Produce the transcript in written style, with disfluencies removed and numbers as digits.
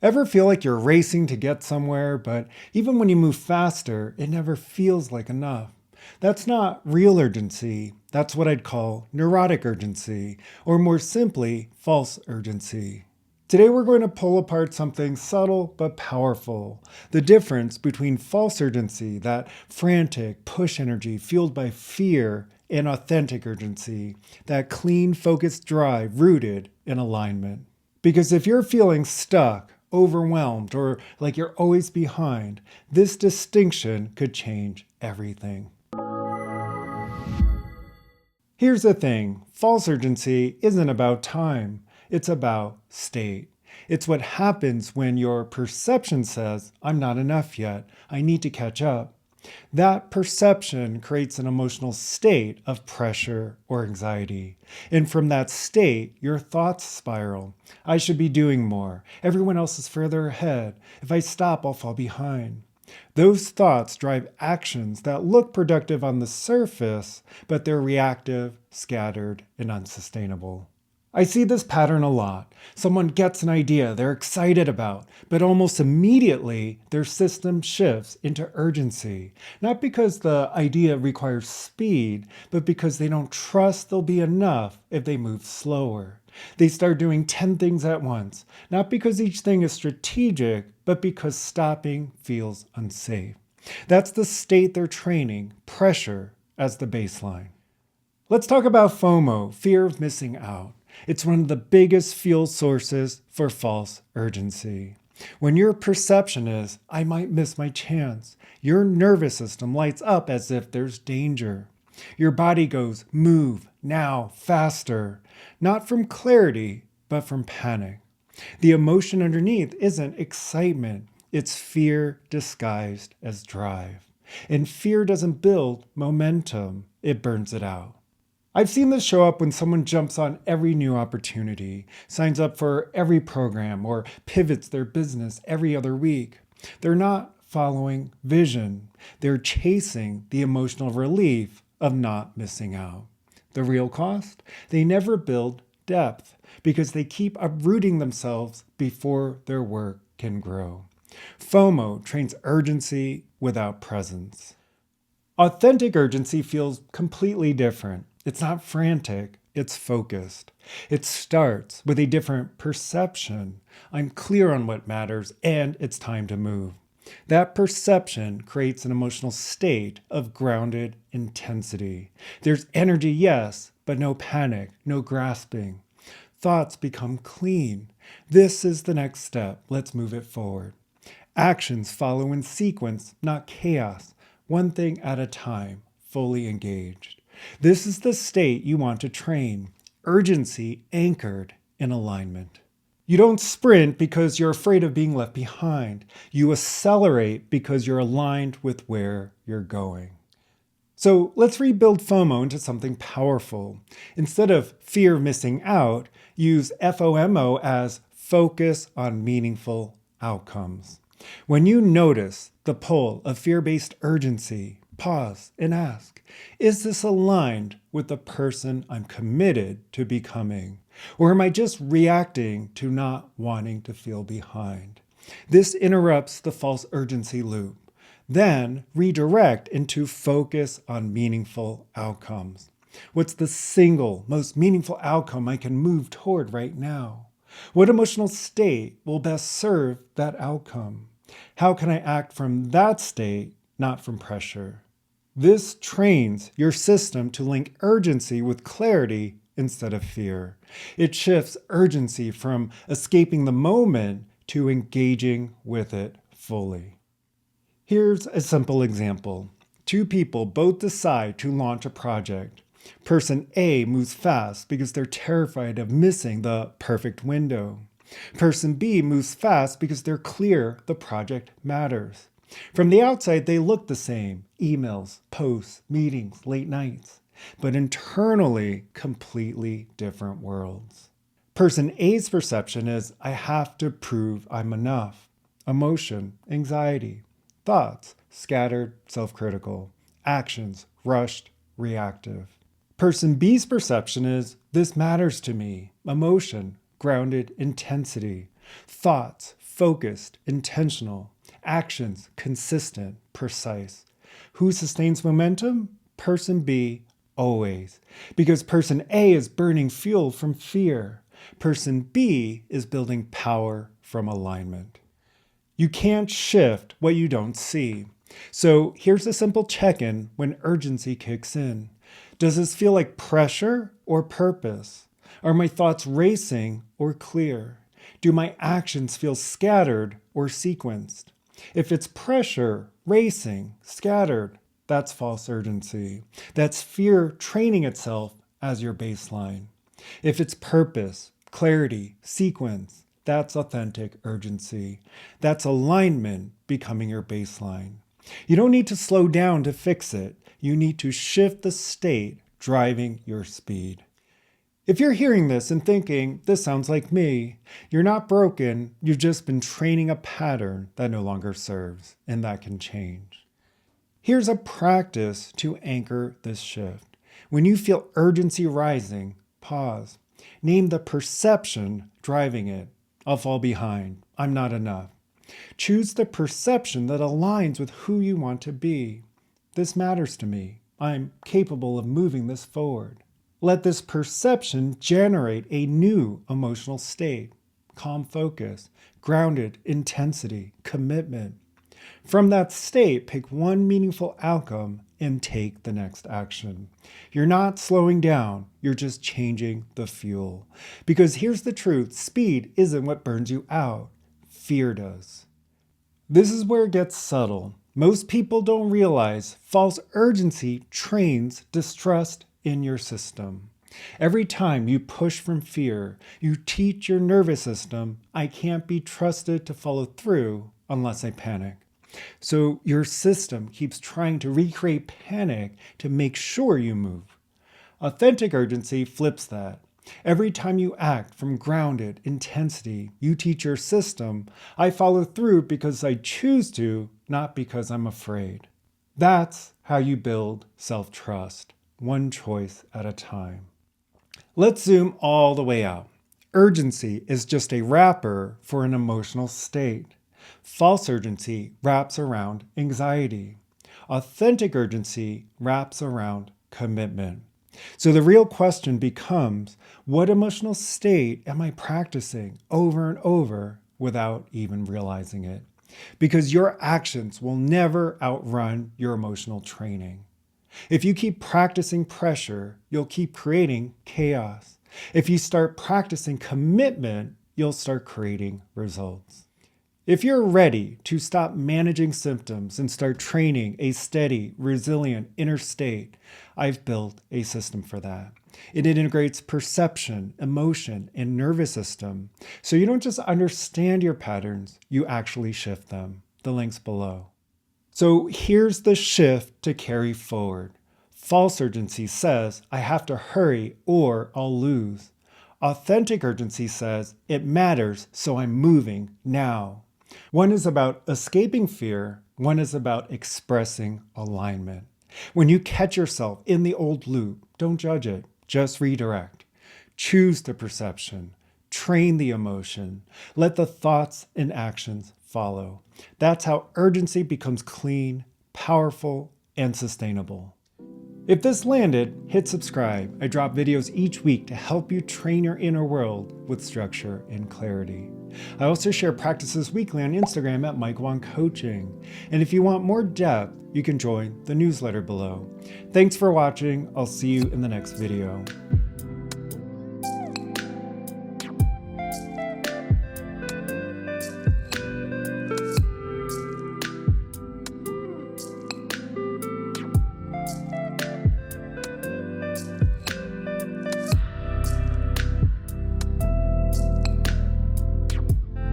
Ever feel like you're racing to get somewhere, but even when you move faster, it never feels like enough? That's not real urgency. That's what I'd call neurotic urgency, or more simply, false urgency. Today we're going to pull apart something subtle but powerful. The difference between false urgency, that frantic push energy fueled by fear, and authentic urgency, that clean, focused drive rooted in alignment. Because if you're feeling stuck, overwhelmed, or like you're always behind, this distinction could change everything. Here's the thing, false urgency isn't about time, it's about state. It's what happens when your perception says, I'm not enough yet, I need to catch up. That perception creates an emotional state of pressure or anxiety. And from that state, your thoughts spiral. I should be doing more. Everyone else is further ahead. If I stop, I'll fall behind. Those thoughts drive actions that look productive on the surface, but they're reactive, scattered, and unsustainable. I see this pattern a lot. Someone gets an idea they're excited about, but almost immediately their system shifts into urgency. Not because the idea requires speed, but because they don't trust they'll be enough if they move slower. They start doing 10 things at once, not because each thing is strategic, but because stopping feels unsafe. That's the state they're training, pressure as the baseline. Let's talk about FOMO, fear of missing out. It's one of the biggest fuel sources for false urgency. When your perception is, I might miss my chance, your nervous system lights up as if there's danger. Your body goes, move, now, faster. Not from clarity, but from panic. The emotion underneath isn't excitement, it's fear disguised as drive. And fear doesn't build momentum, it burns it out. I've seen this show up when someone jumps on every new opportunity, signs up for every program, or pivots their business every other week. They're not following vision. They're chasing the emotional relief of not missing out. The real cost? They never build depth because they keep uprooting themselves before their work can grow. FOMO trains urgency without presence. Authentic urgency feels completely different. It's not frantic, it's focused. It starts with a different perception. I'm clear on what matters, and it's time to move. That perception creates an emotional state of grounded intensity. There's energy, yes, but no panic, no grasping. Thoughts become clean. This is the next step. Let's move it forward. Actions follow in sequence, not chaos. One thing at a time, fully engaged. This is the state you want to train, urgency anchored in alignment. You don't sprint because you're afraid of being left behind. You accelerate because you're aligned with where you're going. So let's rebuild FOMO into something powerful. Instead of fear of missing out, use F.O.M.O as focus on meaningful outcomes. When you notice the pull of fear-based urgency, pause and ask, is this aligned with the person I'm committed to becoming? Or am I just reacting to not wanting to feel behind? This interrupts the false urgency loop. Then redirect into focus on meaningful outcomes. What's the single most meaningful outcome I can move toward right now? What emotional state will best serve that outcome? How can I act from that state, not from pressure? This trains your system to link urgency with clarity instead of fear. It shifts urgency from escaping the moment to engaging with it fully. Here's a simple example. Two people both decide to launch a project. Person A moves fast because they're terrified of missing the perfect window. Person B moves fast because they're clear the project matters. From the outside, they look the same. Emails, posts, meetings, late nights. But internally, completely different worlds. Person A's perception is, I have to prove I'm enough. Emotion, anxiety. Thoughts, scattered, self-critical. Actions, rushed, reactive. Person B's perception is, this matters to me. Emotion, grounded intensity. Thoughts, focused, intentional. Actions, consistent, precise. Who sustains momentum? Person B, always. Because person A is burning fuel from fear. Person B is building power from alignment. You can't shift what you don't see. So here's a simple check-in when urgency kicks in. Does this feel like pressure or purpose? Are my thoughts racing or clear? Do my actions feel scattered or sequenced? If it's pressure, racing, scattered, that's false urgency. That's fear training itself as your baseline. If it's purpose, clarity, sequence, that's authentic urgency. That's alignment becoming your baseline. You don't need to slow down to fix it. You need to shift the state driving your speed. If you're hearing this and thinking, this sounds like me, you're not broken, you've just been training a pattern that no longer serves, and that can change. Here's a practice to anchor this shift. When you feel urgency rising, pause. Name the perception driving it. I'll fall behind. I'm not enough. Choose the perception that aligns with who you want to be. This matters to me. I'm capable of moving this forward. Let this perception generate a new emotional state. Calm focus, grounded intensity, commitment. From that state, pick one meaningful outcome and take the next action. You're not slowing down, you're just changing the fuel. Because here's the truth, speed isn't what burns you out, fear does. This is where it gets subtle. Most people don't realize false urgency trains distrust in your system. Every time you push from fear, you teach your nervous system, I can't be trusted to follow through unless I panic. So your system keeps trying to recreate panic to make sure you move. Authentic urgency flips that. Every time you act from grounded intensity, you teach your system, I follow through because I choose to, not because I'm afraid. That's how you build self-trust, one choice at a time. Let's zoom all the way out. Urgency is just a wrapper for an emotional state. False urgency wraps around anxiety. Authentic urgency wraps around commitment. So the real question becomes, what emotional state am I practicing over and over without even realizing it? Because your actions will never outrun your emotional training. If you keep practicing pressure, you'll keep creating chaos. If you start practicing commitment, you'll start creating results. If you're ready to stop managing symptoms and start training a steady, resilient inner state, I've built a system for that. It integrates perception, emotion, and nervous system. So you don't just understand your patterns, you actually shift them. The link's below. So here's the shift to carry forward. False urgency says, I have to hurry or I'll lose. Authentic urgency says, it matters, so I'm moving now. One is about escaping fear. One is about expressing alignment. When you catch yourself in the old loop, don't judge it, just redirect. Choose the perception. Train the emotion. Let the thoughts and actions follow. That's how urgency becomes clean, powerful, and sustainable. If this landed, hit subscribe. I drop videos each week to help you train your inner world with structure and clarity. I also share practices weekly on Instagram at Mike Wong Coaching. And if you want more depth, you can join the newsletter below. Thanks for watching. I'll see you in the next video.